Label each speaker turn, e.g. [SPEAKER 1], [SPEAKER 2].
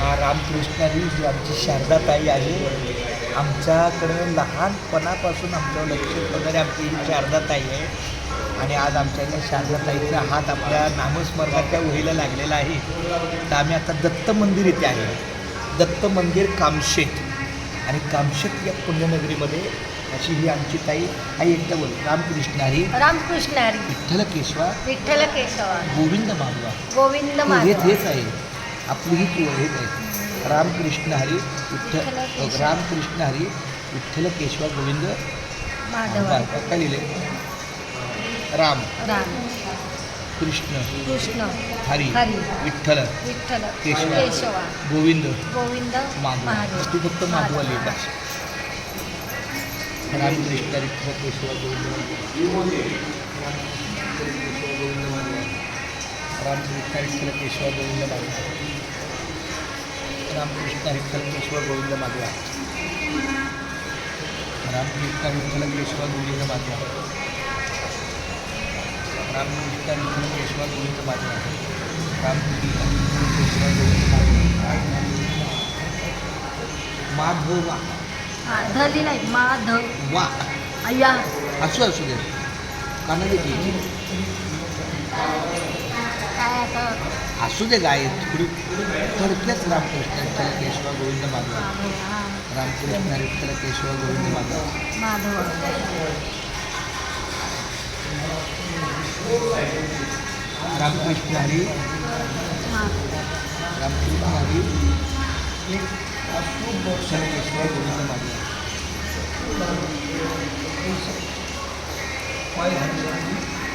[SPEAKER 1] रामकृष्णारी ही आमची शारदाताई आहे. आमच्याकडं लहानपणापासून आमच्यावर लक्ष ठेवणारी आमची ही शारदाताई आहे. आणि आज आमच्या या शारदाताईचा हात आपल्या नामस्मरणाच्या वहीला लागलेला आहे. तर आम्ही आता दत्त मंदिर इथे आहे. दत्त मंदिर कामशेत. आणि कामशेत या पुण्यनगरीमध्ये अशी ही आमची ताई आई एकटा बोल. रामकृष्ण हरी.
[SPEAKER 2] रामकृष्ण हरी.
[SPEAKER 1] विठ्ठल केशवा.
[SPEAKER 2] विठ्ठल केशवा.
[SPEAKER 1] गोविंद माधवा.
[SPEAKER 2] गोविंद माधवा.
[SPEAKER 1] हेच आहे आपली ही हेच आहे. रामकृष्ण हरी विठ्ठल. रामकृष्ण हरी विठ्ठल केशवा गोविंद
[SPEAKER 2] माधवा.
[SPEAKER 1] काय लिहिले. राम
[SPEAKER 2] राम
[SPEAKER 1] कृष्ण
[SPEAKER 2] कृष्ण
[SPEAKER 1] हरी
[SPEAKER 2] हरी
[SPEAKER 1] विठ्ठल
[SPEAKER 2] विठ्ठल
[SPEAKER 1] केशवा
[SPEAKER 2] केशवा
[SPEAKER 1] गोविंद
[SPEAKER 2] गोविंद
[SPEAKER 1] माधवा. तू फक्त माधवा लिहित. रामकृष्ण विठ्ठल केशवा गोविंद. रामकृष्ण विठ्ठल केशवा गोविंद माधवा. रामकृष्ण विठ्ठल केशवा गोविंद माधवा. रामकृष्ण विठ्ठल केशवा गोविंद माधवा. रामकृष्ण विठ्ठल केशवा गोविंद माधवा. रामकृष्ण केशवा गोविंद माधवा.
[SPEAKER 2] धली नाही माधव
[SPEAKER 1] वा.
[SPEAKER 2] अय्या
[SPEAKER 1] असू दे कानाची
[SPEAKER 2] काय आता
[SPEAKER 1] असू दे गाय थोडी थोडक्याच. रामकृष्ण विठ्ठल केशवा गोविंद माधवा. रामकृष्ण विठ्ठल केशवा गोविंद माधवा.
[SPEAKER 2] माधव
[SPEAKER 1] रामकृष्ण हरी. रामकृष्ण हरी विठ्ठल केशवा गोविंद माधवा.